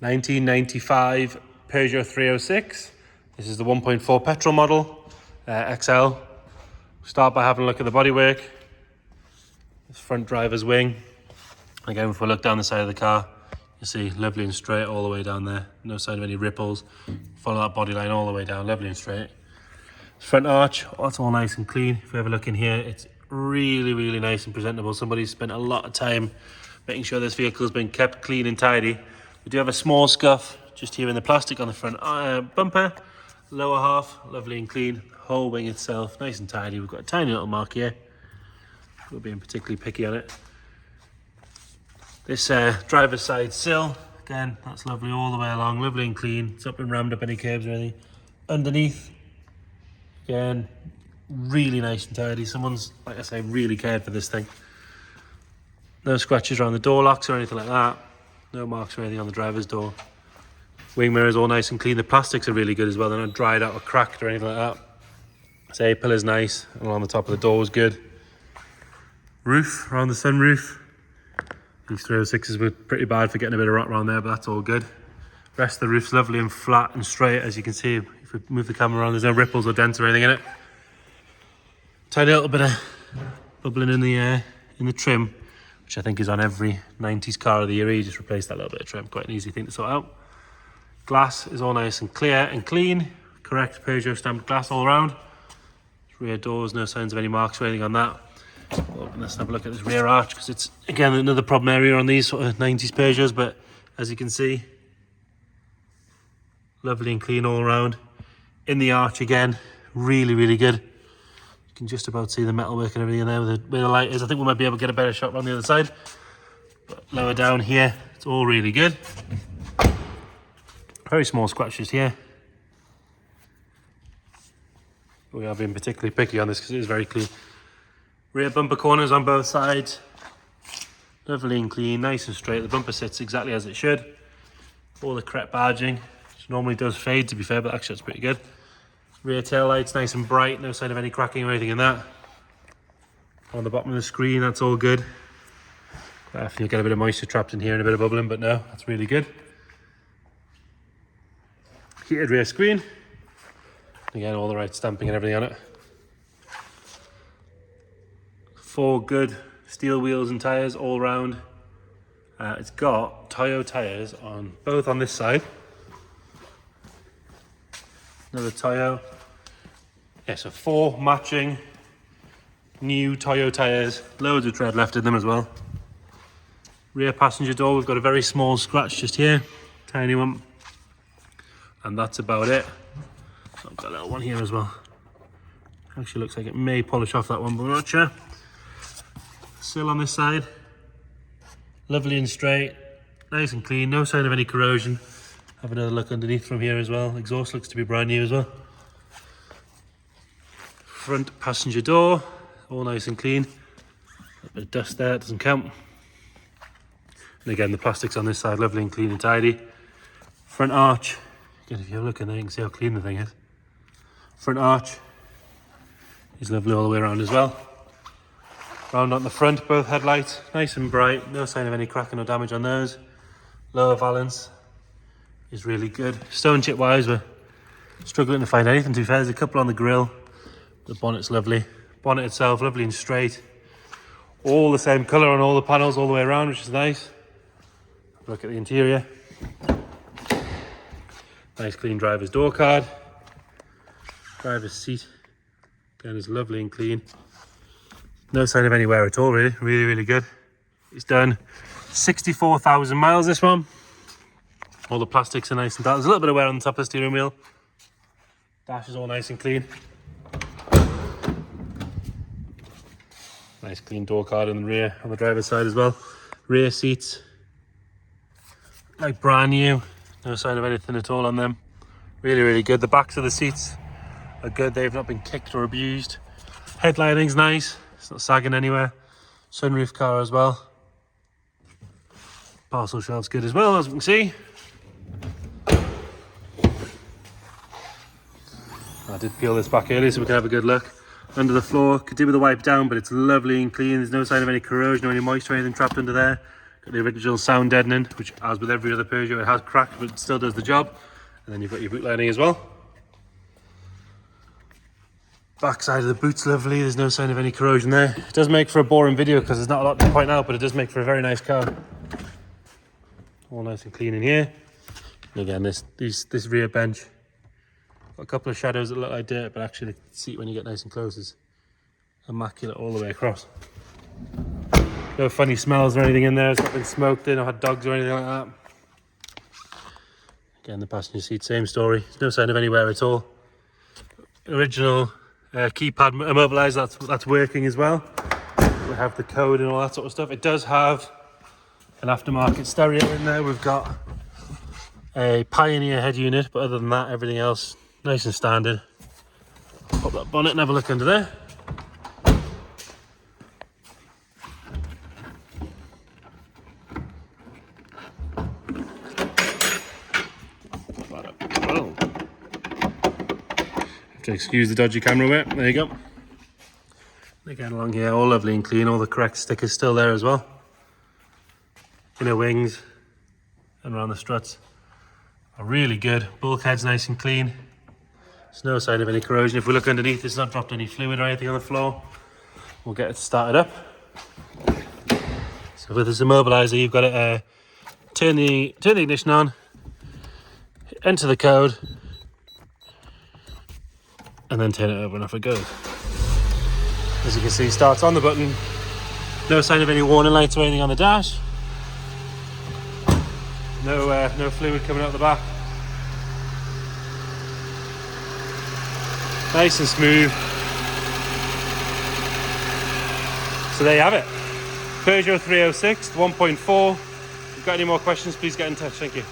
1995 Peugeot 306. This is the 1.4 petrol model, XL. Start by having a look at the bodywork. This front driver's wing. Again, if we look down the side of the car, you see lovely and straight all the way down there. No sign of any ripples. Follow that body line all the way down, lovely and straight. Front arch, that's all nice and clean. If we have a look in here, it's really, really nice and presentable. Somebody's spent a lot of time making sure this vehicle's been kept clean and tidy. We do have a small scuff just here in the plastic on the front bumper. Lower half, lovely and clean. Whole wing itself, nice and tidy. We've got a tiny little mark here. We're being particularly picky on it. This driver's side sill, again, that's lovely all the way along, lovely and clean. It's not been rammed up any curbs or anything. Underneath, again, really nice and tidy. Someone's, like I say, really cared for this thing. No scratches around the door locks or anything like that. No marks or anything on the driver's door. Wing mirrors all nice and clean. The plastics are really good as well. They're not dried out or cracked or anything like that. Say, pillar's nice, and along the top of the door is good. Roof, around the sunroof. These 306s were pretty bad for getting a bit of rot around there, but that's all good. Rest of the roof's lovely and flat and straight, as you can see. If we move the camera around, there's no ripples or dents or anything in it. Tiny little bit of bubbling in the trim, which I think is on every 90s car of the year. You just replace that little bit of trim, quite an easy thing to sort out. Glass is all nice and clear and clean. Correct Peugeot stamped glass all around. Rear doors, no signs of any marks or anything on that. Let's have a look at this rear arch, because it's, again, another problem area on these sort of 90s Peugeots, but as you can see, lovely and clean all around. In the arch again, really, really good. You can just about see the metalwork and everything in there where the light is. I think we might be able to get a better shot on the other side. But lower down here, it's all really good. Very small scratches here. We are being particularly picky on this because it is very clean. Rear bumper corners on both sides. Lovely and clean, nice and straight. The bumper sits exactly as it should. All the correct badging, which normally does fade to be fair, but actually it's pretty good. Rear tail lights nice and bright, no sign of any cracking or anything in that. On the bottom of the screen, that's all good. Quite often you get a bit of moisture trapped in here and a bit of bubbling, but no, that's really good. Heated rear screen. Again, all the right stamping and everything on it. 4 good steel wheels and tyres all round. It's got Toyo tyres on both on this side. Another Toyo. Yeah, so 4 matching new Toyo tyres. Loads of tread left in them as well. Rear passenger door, we've got a very small scratch just here. Tiny one. And that's about it. So I've got a little one here as well. Actually looks like it may polish off that one, but we're not sure. Sill on this side, lovely and straight, nice and clean, no sign of any corrosion. Have another look underneath from here as well. Exhaust looks to be brand new as well. Front passenger door, all nice and clean. A bit of dust there, it doesn't count. And again, the plastics on this side, lovely and clean and tidy. Front arch, again, if you have a look in there, you can see how clean the thing is. Front arch is lovely all the way around as well. Round on the front, both headlights, nice and bright, no sign of any cracking or damage on those. Lower valance is really good. Stone chip wise, we're struggling to find anything to be fair. There's a couple on the grille. The bonnet's lovely. Bonnet itself, lovely and straight. All the same colour on all the panels all the way around, which is nice. Look at the interior. Nice clean driver's door card. Driver's seat, again, is lovely and clean. No sign of any wear at all, really. Really, really good. It's done 64,000 miles, this one. All the plastics are nice and tight. There's a little bit of wear on the top of the steering wheel. Dash is all nice and clean. Nice clean door card in the rear, on the driver's side as well. Rear seats, like brand new. No sign of anything at all on them. Really, really good. The backs of the seats are good. They've not been kicked or abused. Headlighting's nice. It's not sagging anywhere. Sunroof car as well. Parcel shelf's good as well, as we can see. I did peel this back earlier so we can have a good look. Under the floor, could do with a wipe down, but it's lovely and clean. There's no sign of any corrosion or any moisture or anything trapped under there. Got the original sound deadening, which, as with every other Peugeot, it has cracked, but it still does the job. And then you've got your boot lining as well. Back side of the boot's lovely, there's no sign of any corrosion there. It does make for a boring video because there's not a lot to point out, but it does make for a very nice car. All nice and clean in here. And again, this rear bench, got a couple of shadows that look like dirt, but actually the seat, when you get nice and close, is immaculate all the way across. No funny smells or anything in there, it's not been smoked in or had dogs or anything like that. Again, the passenger seat, same story. There's no sign of any wear at all. Original keypad immobilizer, that's working as well. We have the code and all that sort of stuff. It does have an aftermarket stereo in there. We've got a Pioneer head unit, but other than that, everything else nice and standard. Pop that bonnet and have a look under there. Oh. Have to excuse the dodgy camera wear. There you go. Again, along here, all lovely and clean. All the correct stickers still there as well. Inner wings and around the struts are really good. Bulkhead's nice and clean. There's no sign of any corrosion. If we look underneath, it's not dropped any fluid or anything on the floor. We'll get it started up. So with this immobilizer, you've got to turn the ignition on, enter the code, and then turn it over and off it goes. As you can see, starts on the button. No sign of any warning lights or anything on the dash. No fluid coming out the back. Nice and smooth. So there you have it. Peugeot 306 1.4. If you've got any more questions, please get in touch. Thank you.